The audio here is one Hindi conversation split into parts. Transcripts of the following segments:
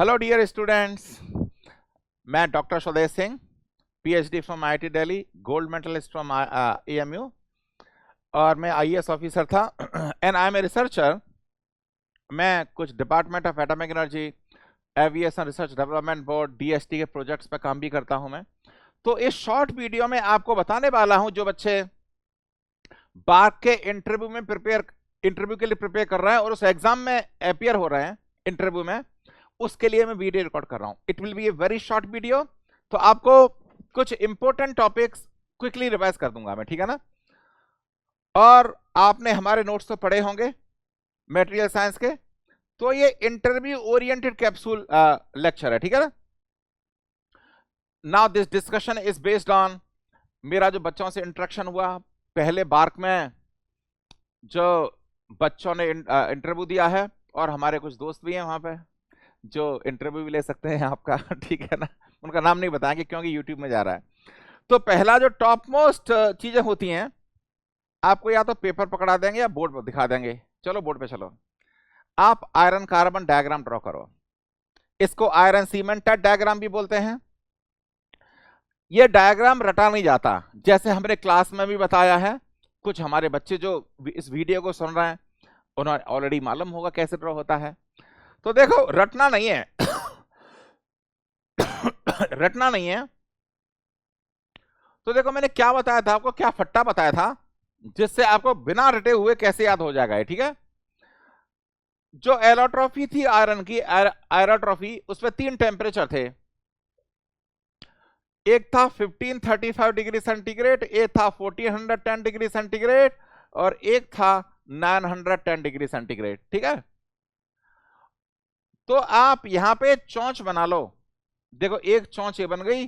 हेलो डियर स्टूडेंट्स, मैं doctor Swadesh Singh, PhD from IIT Delhi, gold medallist from AMU और मैं आईएएस ऑफिसर था and I am a researcher. मैं कुछ department of atomic energy, aviation research development board, DST के प्रोजेक्ट्स पे काम भी करता हूं मैं। तो इस शॉर्ट वीडियो में आपको बताने वाला हूं, जो बच्चे बार्क के इंटरव्यू के लिए प्रिपेयर कर रहे हैं और उस एग्जाम में अपीयर हो रहे हैं इंटरव्यू में, उसके लिए मैं वीडियो रिकॉर्ड कर रहा हूं। It will be a very short video, तो आपको कुछ इंपॉर्टेंट टॉपिक्स क्विकली रिवाइज कर दूंगा मैं, ठीक है ना। और आपने हमारे नोट्स तो पढ़े होंगे मटेरियल साइंस के, तो ये इंटरव्यू ओरिएंटेड कैप्सूल लेक्चर है, ठीक है ना। Now this discussion is based on मेरा जो बच्चों से इंटरेक्शन हुआ पहले बार्क में, जो बच्चों ने इंटरव्यू दिया है, और हमारे कुछ दोस्त भी हैं वहां पे जो इंटरव्यू भी ले सकते हैं आपका ठीक है ना। उनका नाम नहीं बताएंगे क्योंकि यूट्यूब में जा रहा है। तो पहला जो टॉप मोस्ट चीजें होती हैं, आपको या तो पेपर पकड़ा देंगे या बोर्ड पर दिखा देंगे। चलो बोर्ड पे चलो, आप आयरन कार्बन डायग्राम ड्रॉ करो। इसको आयरन सीमेंटेड डायग्राम भी बोलते हैं। ये डायग्राम रटा नहीं जाता, जैसे हमने क्लास में भी बताया है। कुछ हमारे बच्चे जो इस वीडियो को सुन रहे हैं उन्हें ऑलरेडी मालूम होगा कैसे ड्रॉ होता है। तो देखो, रटना नहीं है रटना नहीं है। तो देखो, मैंने क्या बताया था आपको, क्या फट्टा बताया था जिससे आपको बिना रटे हुए कैसे याद हो जाएगा, ठीक है। जो एलोट्रॉफी थी आयरन की, आयरोट्रॉफी, उसमें 3 टेम्परेचर थे। एक था 1535 डिग्री सेंटीग्रेड, एक था 1410 डिग्री सेंटीग्रेड, और एक था 910 डिग्री सेंटीग्रेड, ठीक है। तो आप यहां पे चोंच बना लो। देखो, एक चोंच ये बन गई,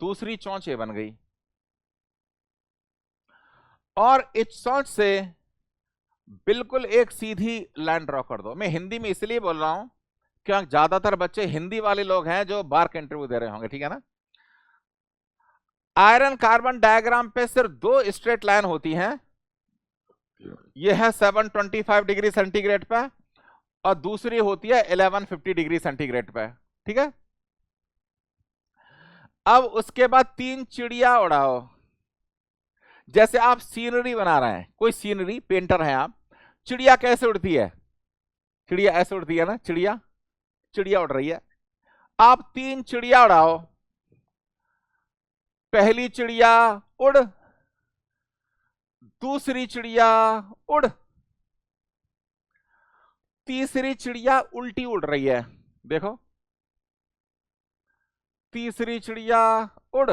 दूसरी चोंच ये बन गई, और इस चोंच से बिल्कुल एक सीधी लाइन ड्रॉ कर दो। मैं हिंदी में इसलिए बोल रहा हूं क्योंकि ज्यादातर बच्चे हिंदी वाले लोग हैं जो बार्क इंटरव्यू दे रहे होंगे, ठीक है ना। आयरन कार्बन डायग्राम पे सिर्फ 2 स्ट्रेट लाइन होती हैं। यह है 725 डिग्री सेंटीग्रेड पे, और दूसरी होती है 1150 डिग्री सेंटीग्रेड पे, ठीक है। अब उसके बाद 3 चिड़िया उड़ाओ। जैसे आप सीनरी बना रहे हैं, कोई सीनरी, पेंटर हैं आप। चिड़िया कैसे उड़ती है? चिड़िया ऐसे उड़ती है ना, चिड़िया उड़ रही है। आप 3 चिड़िया उड़ाओ। पहली चिड़िया उड़, दूसरी चिड़िया उड़, तीसरी चिड़िया उल्टी उड़ रही है। देखो, तीसरी चिड़िया उड़,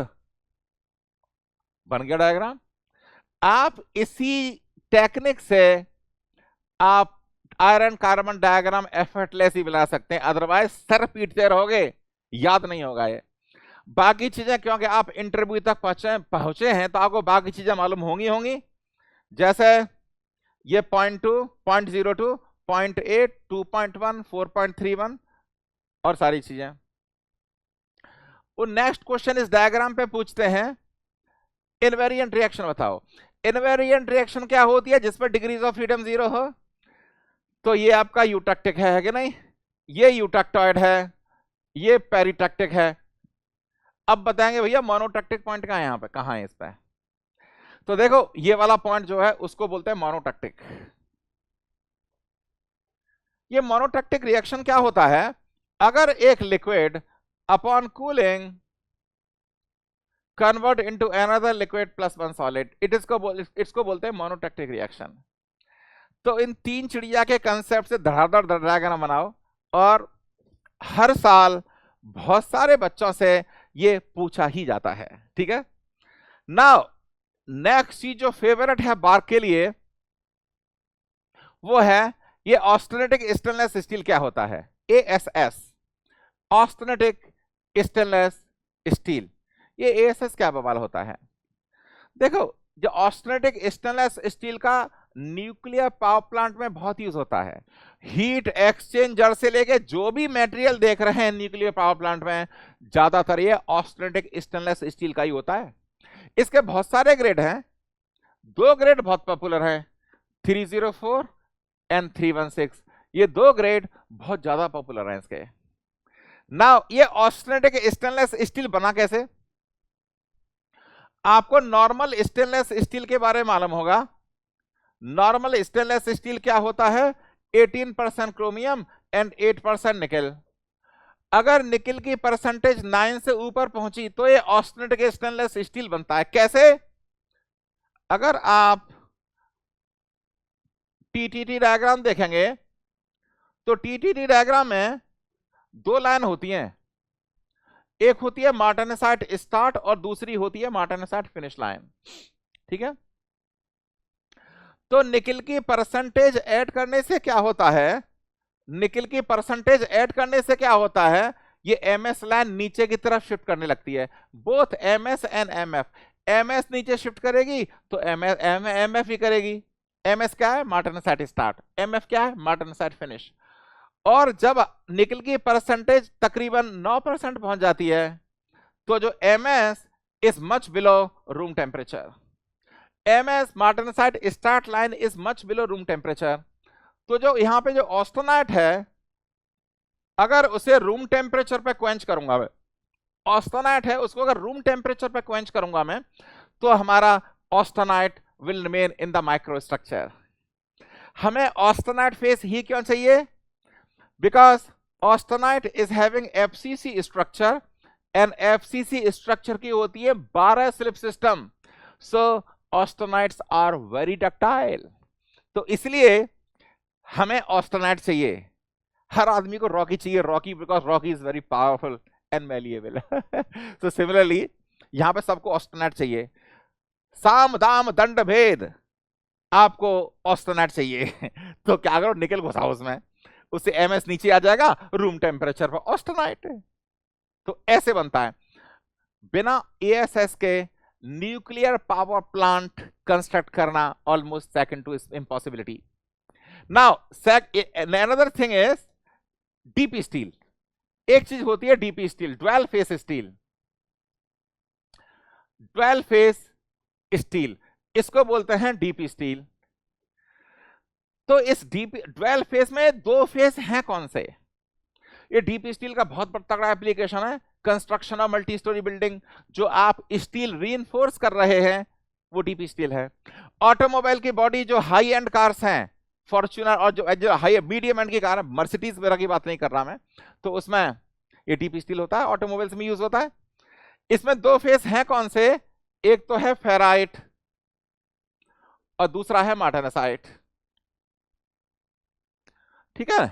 बन गया डायग्राम। आप इसी टेक्निक से आप आयरन कार्बन डायग्राम एफर्टलेस ही बना सकते हैं, अदरवाइज सर पीटते रहोगे, याद नहीं होगा ये। बाकी चीजें, क्योंकि आप इंटरव्यू तक पहुंचे हैं तो आपको बाकी चीजें मालूम होंगी। जैसे ये 0.2, 0.02, 0.8, 2.1, 4.31 और सारी चीजें। वो नेक्स्ट क्वेश्चन इस डायग्राम पे पूछते हैं, इनवेरिएंट रिएक्शन बताओ। इनवेरिएंट रिएक्शन क्या होती है जिसमें डिग्रीज ऑफ फ्रीडम 0 हो? तो ये आपका यूटेक्टिक है कि नहीं? ये यूटेक्टॉइड है, ये पेरिटेक्टिक है। अब बताएंगे भैया मोनोटेक्टिक पॉइंट कहां है, यहां पे कहां है इस पे? तो देखो, ये वाला पॉइंट जो है उसको बोलते हैं मोनोटेक्टिक। ये मोनोटेक्टिक रिएक्शन क्या होता है? अगर एक liquid upon cooling convert into another liquid plus 1 solid, इसको बोलते हैं मोनोटेक्टिक रिएक्शन। तो इन 3 चिड़िया के कंसेप्ट से धड़ाधड़ डायग्राम बनाओ, और हर साल बहुत सारे बच्चों से ये पूछा ही जाता है, ठीक है। नाउ नेक्स्ट चीज जो फेवरेट है बार्क के लिए, वो है ये ऑस्टेनेटिक स्टेनलेस स्टील। क्या होता है? ASS, austenitic stainless steel. ये ASS क्या बवाल होता है? देखो, जो ऑस्टेनेटिक स्टेनलेस स्टील का न्यूक्लियर पावर प्लांट में बहुत यूज होता है। हीट एक्सचेंजर से लेके जो भी मटेरियल देख रहे हैं न्यूक्लियर पावर प्लांट में, ज्यादातर ये ऑस्टेनेटिक स्टेनलेस स्टील का ही होता है। इसके बहुत सारे ग्रेड हैं। 2 ग्रेड बहुत पॉपुलर है, 304 एंड 316। ये 2 ग्रेड बहुत ज्यादा पॉपुलर हैं इसके। नाउ ये ऑस्टेनेटिक स्टेनलेस स्टील बना कैसे? आपको नॉर्मल स्टेनलेस स्टील के बारे में मालूम होगा। नॉर्मल स्टेनलेस स्टील क्या होता है? 18% क्रोमियम एंड 8% निकल। अगर निकल की परसेंटेज 9 से ऊपर पहुंची तो ये ऑस्टेनेटिक स्टेनलेस स्टील बनता है। कैसे? अगर आप टीटीटी डायग्राम देखेंगे तो टीटीटी डायग्राम में दो लाइन होती हैं, एक होती है मार्टेनसाइट स्टार्ट और दूसरी होती है मार्टेनसाइट फिनिश लाइन। ठीक है, तो निकल की परसेंटेज ऐड करने से क्या होता है? निकल की परसेंटेज ऐड करने से क्या होता है? ये एमएस लाइन नीचे की तरफ शिफ्ट करने लगती है। Both MS and MF, MS नीचे शिफ्ट करेगी तो एमएफ ही करेगी। एमएस क्या है? Martensite start. एमएफ क्या है? Martensite finish. और जब निकल की परसेंटेज तकरीबन 9% पहुंच जाती है तो जो MS is much below room temperature. MS martensite start line is much below room temperature. तो जो यहां पे जो ऑस्टेनाइट है, अगर उसे रूम टेम्परेचर पे क्वेंच करूंगा मैं, ऑस्टेनाइट है उसको अगर रूम टेम्परेचर पे क्वेंच करूंगा मैं, तो हमारा austenite will remain in the microstructure. हमें ऑस्टेनाइट फेस ही क्यों चाहिए? Because austenite is having FCC structure and FCC structure की होती है 12 slip system. So austenites are very ductile। तो इसलिए हमें ऑस्टेनाइट चाहिए। हर आदमी को रॉकी चाहिए, Rocky because Rocky is very powerful and malleable. So similarly यहां पे सबको ऑस्टेनाइट चाहिए। साम दाम दंड भेद, आपको ऑस्टेनाइट चाहिए। तो क्या करो, निकल घुसाओ उसमें, उससे एमएस नीचे आ जाएगा, रूम टेम्परेचर पर ऑस्टेनाइट। तो ऐसे बनता है। बिना एएसएस के न्यूक्लियर पावर प्लांट कंस्ट्रक्ट करना almost second to impossibility. Now another thing is DP steel. एक चीज होती है DP steel, dual phase steel. Dual phase steel इसको बोलते हैं डीपी स्टील। तो इस डीपी ड्वेल फेस में दो फेस हैं कौन से? ये डीपी स्टील का बहुत तगड़ा एप्लीकेशन है, construction of multi storey building. जो आप स्टील रीइंफोर्स कर रहे हैं वो डीपी स्टील है। ऑटोमोबाइल की बॉडी, जो हाई एंड कार्स हैं, फॉर्च्यूनर और जो हाई मीडियम एंड की कार है, मर्सिडीज वगैरह की बात नहीं कर रहा मैं, तो उसमें ये डीपी स्टील होता है, ऑटोमोबाइल्स में यूज होता है। इसमें दो फेस हैं कौन से? एक तो है फेराइट और दूसरा है मार्टेनसाइट। ठीक है,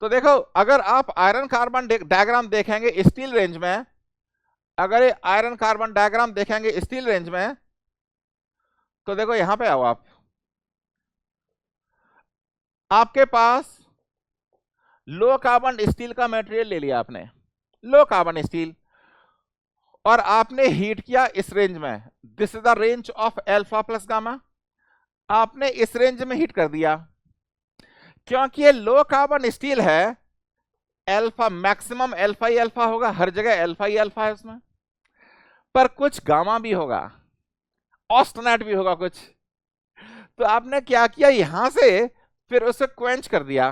तो देखो अगर आप आयरन कार्बन डायग्राम देखेंगे स्टील रेंज में, अगर ये आयरन कार्बन डायग्राम देखेंगे स्टील रेंज में, तो देखो यहां पे आओ आप, आपके पास लो कार्बन स्टील का मटेरियल ले लिया आपने, लो कार्बन स्टील, और आपने हीट किया इस रेंज में। This is the range of alpha plus gamma. आपने इस रेंज में हीट कर दिया। क्योंकि ये लो कार्बन स्टील है, अल्फा मैक्सिमम अल्फा ही अल्फा होगा, हर जगह अल्फा ही अल्फा है उसमें, पर कुछ गामा भी होगा, ऑस्टेनाइट भी होगा कुछ। तो आपने क्या किया, यहां से फिर उसे क्वेंच कर दिया।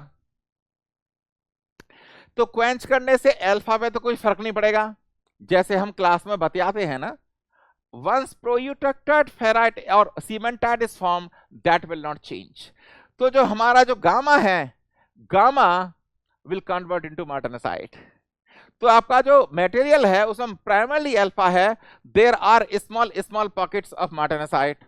तो क्वेंच करने से अल्फा पे तो कोई फर्क नहीं पड़ेगा, जैसे हम क्लास में बतियाते हैं ना, वंस प्रोयूटेक्टेड फेराइट और cementite is form that will not change. तो जो हमारा जो गामा है, gamma will convert into martensite. तो आपका जो मटेरियल है उसमें प्राइमरली अल्फा है, there are small small pockets of martensite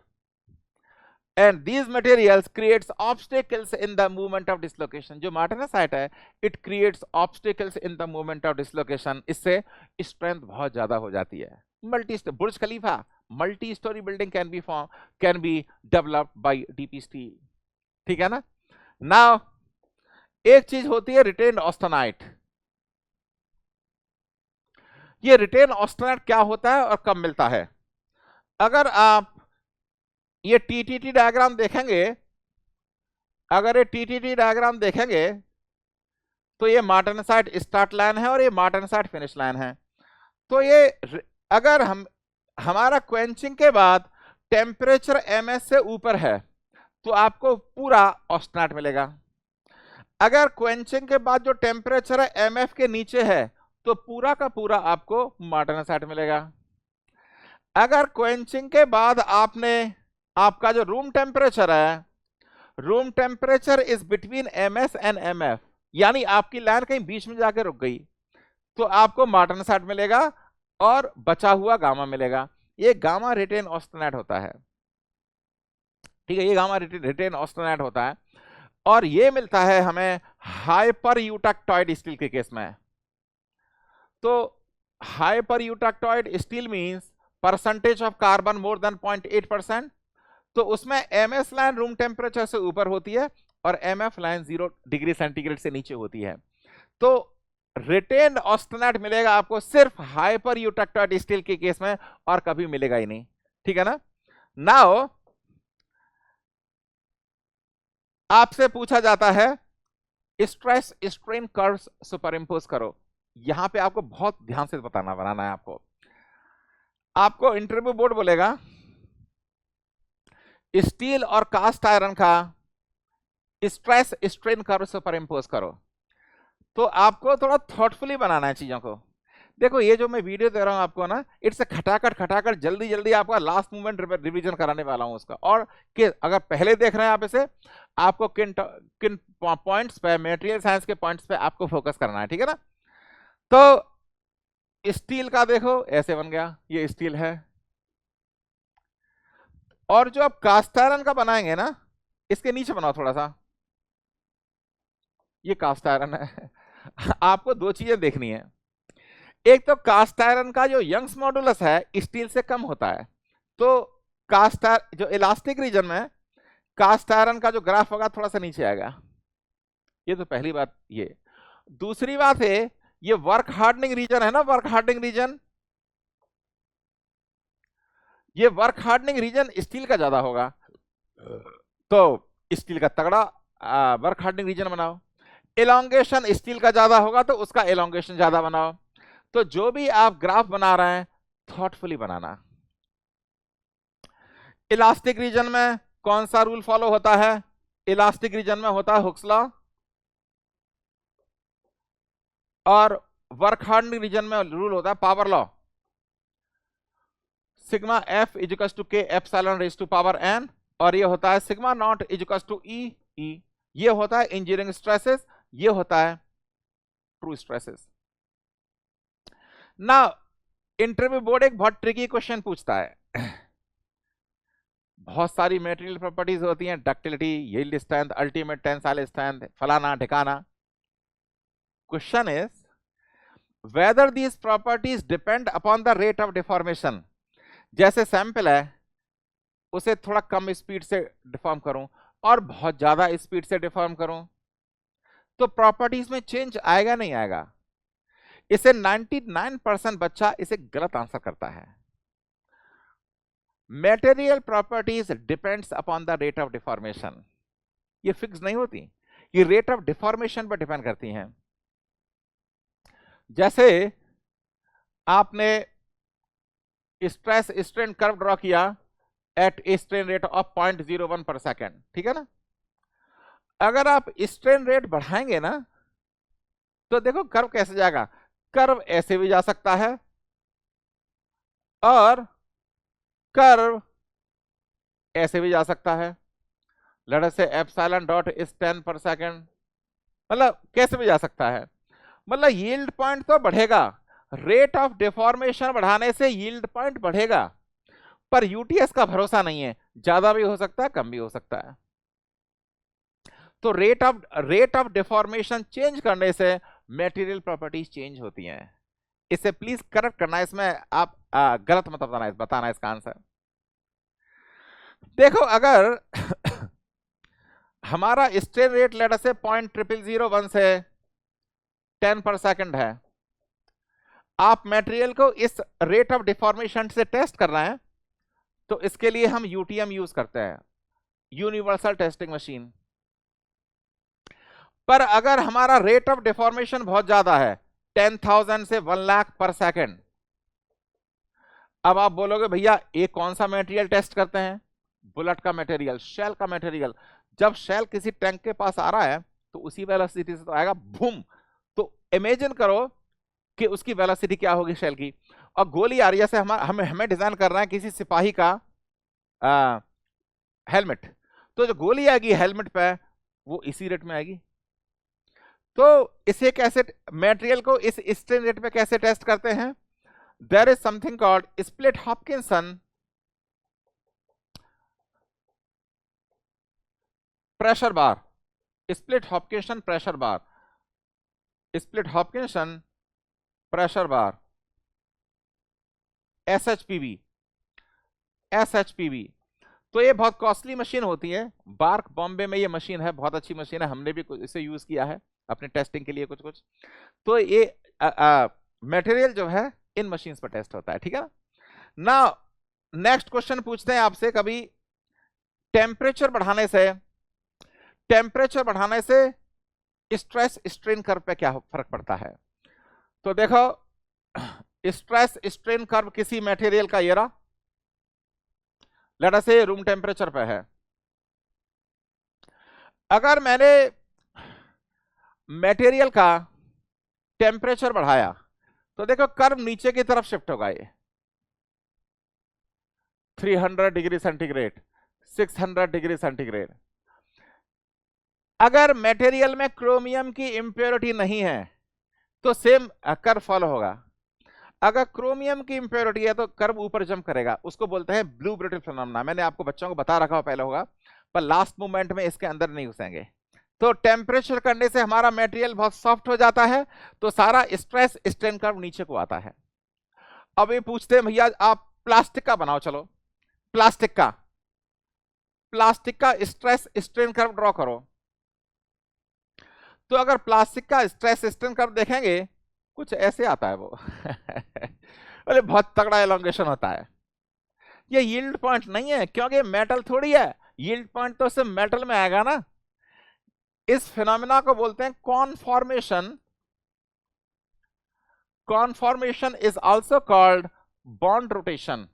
and these materials creates obstacles in the movement of dislocation. जो मार्टेनसाइट है it creates obstacles in the movement of dislocation. इससे स्ट्रेंथ बहुत ज्यादा हो जाती है। बुर्ज खलीफा multi storey building can be developed by DP steel. ठीक है ना। नाउ एक चीज होती है रिटेन्ड ऑस्टेनाइट। ये रिटेन ऑस्टेनाइट क्या होता है और कब मिलता है? अगर आप ये टीटीटी डायग्राम देखेंगे, अगर ये टीटीटी डायग्राम देखेंगे तो ये मार्टेनसाइट स्टार्ट लाइन है और ये मार्टेनसाइट फिनिश लाइन है। तो ये अगर हमारा क्वेंचिंग के बाद टेम्परेचर एमएस से ऊपर है तो आपको पूरा ऑस्टेनाइट मिलेगा। अगर क्वेंचिंग के बाद जो टेम्परेचर है एमएफ के नीचे है तो पूरा का पूरा आपको मार्टेनसाइट मिलेगा। अगर क्वेंचिंग के बाद आपका जो रूम टेम्परेचर है, room temperature is between MS and MF, यानी आपकी लाइन कहीं बीच में जाके रुक गई, तो आपको मार्टेनसाइट मिलेगा और बचा हुआ गामा मिलेगा। ये गामा रिटेन ऑस्टेनाइट होता है, ठीक है, ये गामा रिटेन ऑस्टेनाइट होता है, और ये मिलता है हमें हाइपर यूटेक्टॉइड स्टील के केस में। तो hyper eutectoid steel means percentage of carbon more than 0.8%, तो उसमें MS लाइन रूम टेम्परेचर से ऊपर होती है और MF लाइन 0 डिग्री सेंटीग्रेड से नीचे होती है। तो रिटेन ऑस्टेनाइट मिलेगा आपको सिर्फ हाइपर यूटेक्टॉइड स्टील के केस में, और कभी मिलेगा ही नहीं, ठीक है ना। नाउ आपसे पूछा जाता है stress strain curves super impose करो। यहां पे आपको बहुत ध्यान से बनाना है। आपको इंटरव्यू बोर्ड बोलेगा स्टील और कास्ट आयरन का stress strain curve super impose करो। तो आपको थोड़ा थॉटफुली बनाना है चीजों को। देखो ये जो मैं वीडियो दे रहा हूं आपको ना, इट्स खटाखट जल्दी जल्दी आपका लास्ट मोमेंट रिवीजन कराने वाला हूं उसका। और कि अगर पहले देख रहे हैं आप इसे, आपको किन किन पॉइंट्स पे, मटेरियल साइंस के पॉइंट्स पे आपको फोकस करना है, ठीक है ना। तो स्टील का देखो ऐसे बन गया, ये स्टील है, और जो आप कास्ट आयरन का बनाएंगे ना, इसके नीचे बनाओ थोड़ा सा, ये कास्ट आयरन है। आपको दो चीजें देखनी है, एक तो कास्ट आयरन का जो यंग्स मॉडुलस है स्टील से कम होता है, तो कास्ट जो इलास्टिक रीजन में कास्ट आयरन का जो ग्राफ होगा थोड़ा सा नीचे आएगा। ये तो पहली बात। ये दूसरी बात है, ये वर्क हार्डनिंग रीजन है ना, वर्क हार्डनिंग रीजन, ये वर्क हार्डनिंग रीजन स्टील का ज्यादा होगा, तो स्टील का तगड़ा वर्क हार्डनिंग रीजन बनाओ। एलोंगेशन स्टील का ज्यादा होगा तो उसका एलोंगेशन ज्यादा बनाओ। तो जो भी आप ग्राफ बना रहे हैं थॉटफुली बनाना। इलास्टिक रीजन में कौन सा रूल फॉलो होता है? इलास्टिक रीजन में होता है हुक्स लॉ, और वर्क हार्डनिंग रीजन में रूल होता है power law. Sigma F equals to K epsilon raise to power n, और ये होता है sigma naught equals to E e. ये होता है इंजीनियरिंग स्ट्रेसेस, ये होता है ट्रू स्ट्रेसेस। ना इंटरव्यू बोर्ड एक बहुत ट्रिकी क्वेश्चन पूछता है। बहुत सारी मटेरियल प्रॉपर्टीज होती हैं, ductility, yield strength, ultimate tensile strength, फलाना ठिकाना। Question is whether these properties depend upon the rate of deformation. जैसे सैंपल है उसे थोड़ा कम स्पीड से डिफॉर्म करूं और बहुत ज्यादा स्पीड से डिफॉर्म करूं, तो प्रॉपर्टीज में चेंज आएगा नहीं आएगा? इसे 99% बच्चा इसे गलत आंसर करता है। Material properties depends upon the rate of deformation. ये फिक्स नहीं होती, ये रेट ऑफ डिफॉर्मेशन पर डिपेंड करती हैं। जैसे आपने स्ट्रेस स्ट्रेन कर्व ड्रॉ किया at a strain rate of 0.01 पर सेकेंड, ठीक है ना। अगर आप स्ट्रेन रेट बढ़ाएंगे ना, तो देखो कर्व कैसे जाएगा। कर्व ऐसे भी जा सकता है और कर्व ऐसे भी जा सकता है। लेट अस से एप्सिलॉन डॉट इज 10 पर सेकेंड, मतलब कैसे भी जा सकता है। मतलब यील्ड पॉइंट तो बढ़ेगा, रेट ऑफ डिफॉर्मेशन बढ़ाने से यील्ड पॉइंट बढ़ेगा, पर यूटीएस का भरोसा नहीं है, ज्यादा भी हो सकता है कम भी हो सकता है। तो रेट ऑफ डिफॉर्मेशन चेंज करने से मटेरियल प्रॉपर्टीज चेंज होती हैं। इसे प्लीज करेक्ट करना, इसमें आप गलत मत बताना इसका आंसर। देखो अगर हमारा स्ट्रेन रेट लेट से 0.0001 से 10 पर सेकंड है, आप मटेरियल को इस रेट ऑफ डिफॉर्मेशन से टेस्ट कर रहे हैं, तो इसके लिए हम यूटीएम यूज करते हैं, यूनिवर्सल टेस्टिंग मशीन। पर अगर हमारा रेट ऑफ डिफॉर्मेशन बहुत ज्यादा है, 10,000 से 1 लाख पर सेकंड, अब आप बोलोगे भैया ये कौन सा मटेरियल टेस्ट करते हैं? बुलेट का मटेरियल, शेल का मटेरियल। जब शेल किसी टैंक के पास आ रहा है तो उसी वेलोसिटी से तो आएगा, बूम। तो इमेजिन करो कि उसकी वेलोसिटी क्या होगी शेल की। और गोली आ रही है, जैसे हमें हमें डिजाइन करना है किसी सिपाही का हेलमेट, तो जो गोली आएगी हेलमेट पे वो इसी रेट में आएगी। तो इसे कैसे, मटेरियल को इस स्ट्रेन रेट पे कैसे टेस्ट करते हैं? There is something called split Hopkinson pressure bar, split Hopkinson pressure bar, split Hopkinson pressure bar, SHPB, SHPB। तो ये बहुत कॉस्टली मशीन होती है, बार्क बॉम्बे में ये मशीन है, बहुत अच्छी मशीन है, हमने भी इसे यूज किया है अपने टेस्टिंग के लिए कुछ कुछ। तो ये मटेरियल जो है इन मशीन्स पर टेस्ट होता है, ठीक है ना। नेक्स्ट क्वेश्चन पूछते हैं आपसे, कभी टेम्परेचर बढ़ाने से स्ट्रेस स्ट्रेन कर्व पे क्या फर्क पड़ता है? तो देखो, स्ट्रेस स्ट्रेन कर्व किसी मटेरियल का ये रहा, लेट अस से रूम टेम्परेचर पे है। अगर मैंने मटेरियल का टेम्परेचर बढ़ाया तो देखो कर्व नीचे की तरफ शिफ्ट होगा, ये 300 डिग्री सेंटीग्रेड, 600 डिग्री सेंटीग्रेड। अगर मटेरियल में क्रोमियम की इंप्योरिटी नहीं है तो सेम कर्व फॉलो होगा। अगर क्रोमियम की इंप्योरिटी है तो कर्व ऊपर जंप करेगा, उसको बोलते हैं ब्लू ब्रिटल फिनोमेना। मैंने आपको बच्चों को बता रखा हो पहले होगा, पर लास्ट मोमेंट में इसके अंदर नहीं घुसेंगे। तो टेम्परेचर करने से हमारा मटेरियल बहुत सॉफ्ट हो जाता है, तो सारा स्ट्रेस स्ट्रेन कर्व नीचे को आता है। अब ये पूछते हैं भैया आप प्लास्टिक का बनाओ, चलो प्लास्टिक का स्ट्रेस स्ट्रेन कर्व ड्रॉ करो। तो अगर प्लास्टिक का स्ट्रेस स्ट्रेन कर्व देखेंगे कुछ ऐसे आता है वो बोले बहुत तगड़ा एलोंगेशन होता है। ये यील्ड पॉइंट नहीं है, क्योंकि मेटल थोड़ी है, यील्ड पॉइंट तो सिर्फ मेटल में आएगा ना। इस फिनोमेना को बोलते हैं conformation. Conformation is also called bond rotation.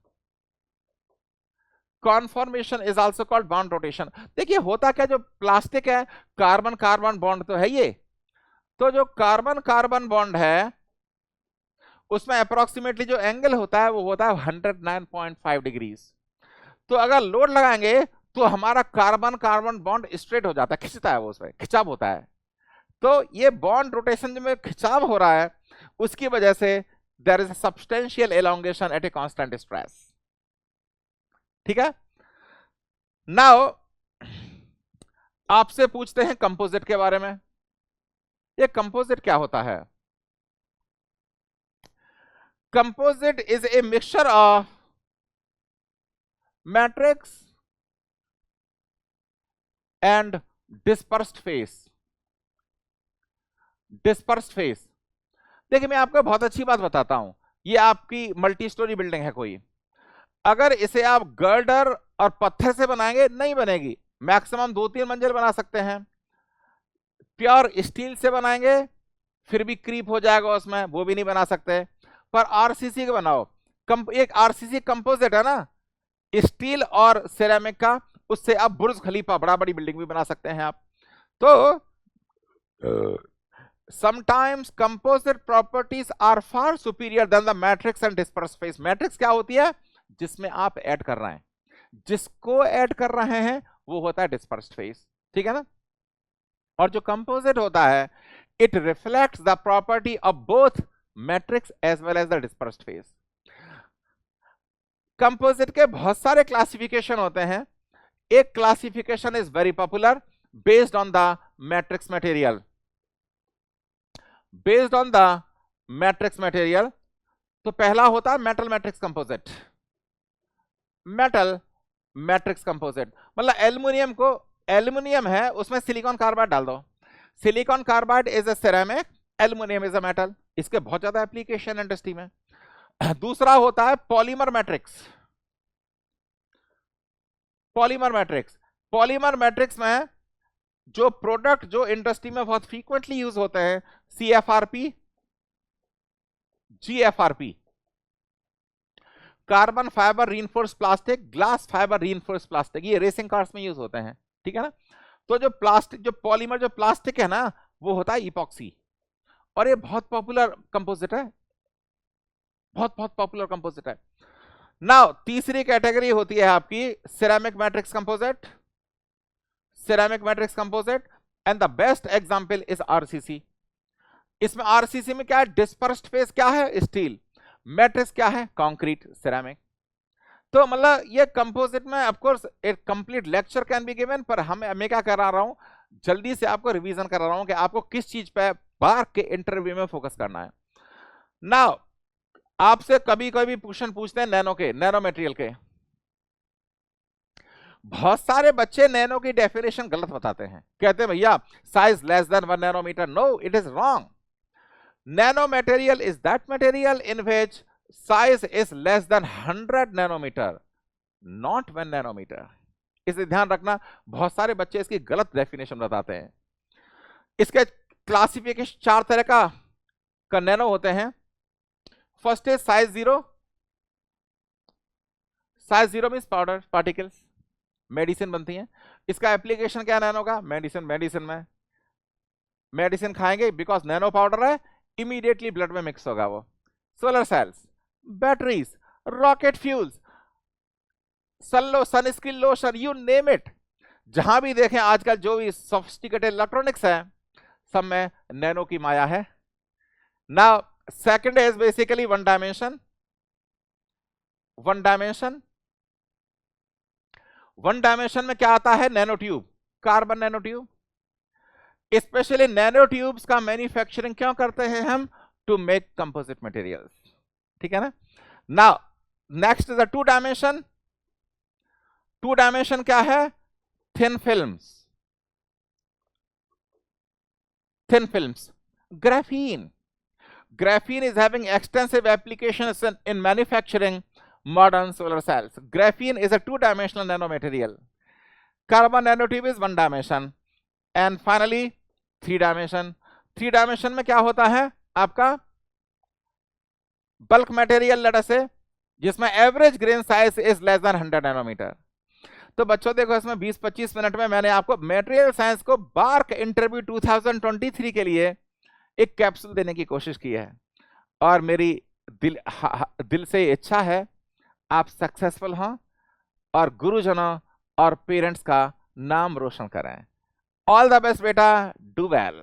Conformation is also called bond rotation. देखिए होता क्या, जो प्लास्टिक है कार्बन कार्बन बॉन्ड तो है ये, तो जो कार्बन कार्बन बॉन्ड है उसमें अप्रोक्सीमेटली जो एंगल होता है वो होता है 109.5 डिग्रीज। तो अगर लोड लगाएंगे तो हमारा कार्बन कार्बन बॉन्ड स्ट्रेट हो जाता है, खिंचता है वो, उसमें खिंचाव होता है। तो ये बॉन्ड रोटेशन में खिंचाव हो रहा है, उसकी वजह से there is a substantial elongation at a constant stress, ठीक है। नाउ आपसे पूछते हैं कंपोजिट के बारे में। ये कंपोजिट क्या होता है? Composite is a mixture of matrix and dispersed phase. Dispersed phase, देखिए मैं आपको बहुत अच्छी बात बताता हूं। ये आपकी मल्टी स्टोरी बिल्डिंग है कोई, अगर इसे आप गर्डर और पत्थर से बनाएंगे नहीं बनेगी, मैक्सिमम 2-3 मंजिल बना सकते हैं। प्योर स्टील से बनाएंगे फिर भी क्रीप हो जाएगा उसमें, वो भी नहीं बना सकते। पर आरसीसी का बनाओ, एक आरसीसी कंपोजिट है ना, स्टील और सिरेमिक का, उससे आप बुर्ज खलीफा बड़ा बड़ी बिल्डिंग भी बना सकते हैं आप। तो sometimes composite properties are far superior than the matrix and dispersed phase। Matrix क्या होती है? जिसमें आप ऐड कर रहे हैं, जिसको ऐड कर रहे हैं वो होता है डिस्पर्स्ड फेस, ठीक है ना। और जो कंपोजिट होता है it reflects the property of both matrix as well as the dispersed phase. Composite के बहुत सारे क्लासिफिकेशन होते हैं। एक classification is very popular based on the matrix material, based on the matrix material. तो पहला होता है metal matrix composite. Metal matrix composite मतलब एल्युमिनियम को, एल्युमिनियम है उसमें सिलिकॉन कार्बाइड डाल दो, silicon carbide is a ceramic, aluminium is a metal. इसके बहुत ज्यादा एप्लीकेशन इंडस्ट्री में। दूसरा होता है polymer matrix. Polymer matrix, polymer matrix में जो प्रोडक्ट जो इंडस्ट्री में बहुत फ्रीक्वेंटली यूज होते हैं, CFRP, GFRP, carbon fibre reinforced plastic, glass fibre reinforced plastic, ये रेसिंग कार्स में यूज होते हैं, ठीक है ना। तो जो प्लास्टिक, जो पॉलीमर जो प्लास्टिक है ना वो होता है इपॉक्सी, और ये बहुत पॉपुलर कंपोजिट है, बहुत बहुत पॉपुलर कंपोजिट है। नाउ तीसरी कैटेगरी होती है आपकी ceramic matrix composite, ceramic matrix composite, and the best example is RCC. इसमें आरसीसी में क्या है, डिस्पर्स्ड फेस क्या है, स्टील, मैट्रिक्स क्या है, कंक्रीट, सिरेमिक। तो मतलब ये कंपोजिट में ऑफ कोर्स एक complete lecture can be given, पर मैं क्या करा रहा हूं, जल्दी से आपको रिवीजन करा रहा हूं कि आपको किस चीज पे बार के इंटरव्यू में फोकस करना है। नाउ आपसे कभी कभी क्वेश्चन पूछते हैं नैनो के, नैनो मटेरियल के। बहुत सारे बच्चे नैनो की डेफिनेशन गलत बताते हैं, कहते हैं भैया size less than 1 nanometre. No, it is wrong. Nano material is that material in which size is less than 100 nanometer, not 1 nanometer। इसे ध्यान रखना, बहुत सारे बच्चे इसकी गलत डेफिनेशन बताते हैं। इसके क्लासिफिकेशन 4 तरह का नैनो होते हैं। First is size 0, size 0 means powder particles, medicine बनती है। इसका एप्लीकेशन क्या नैनो का, मेडिसिन, मेडिसिन में मेडिसिन खाएंगे बिकॉज नैनो पाउडर है, इमीडिएटली ब्लड में मिक्स होगा वो। Solar cells, batteries, rocket fuels, sunscreen lotion, you name it, जहां भी देखें आजकल जो भी सोफिस्टिकेटेड इलेक्ट्रॉनिक्स है सब में नैनो की माया है। Now second is basically one dimension. One dimension, one dimension में क्या आता है, nano tube, carbon nano tube. Specially nano tubes का मैन्युफैक्चरिंग क्यों करते हैं हम, टू मेक कंपोजिट मटेरियल्स, ठीक है ना। Now next is the two dimension. Two dimension क्या है, thin films, thin films, graphene. Graphene is having extensive applications in manufacturing modern solar cells. Graphene is a two-dimensional nanomaterial. Carbon nanotube is one dimension. And finally, three dimension. Three dimension में क्या होता है आपका, bulk material लेटर से, जिसमें average grain size is less than 100 nanometer. तो बच्चों देखो, इसमें 20-25 मिनट में मैंने आपको मटेरियल साइंस को बार्क इंटरव्यू 2023 के लिए एक कैप्सूल देने की कोशिश की है, और मेरी दिल से इच्छा है आप सक्सेसफुल हों और गुरुजनों और पेरेंट्स का नाम रोशन करें। ऑल द बेस्ट बेटा, डू वेल।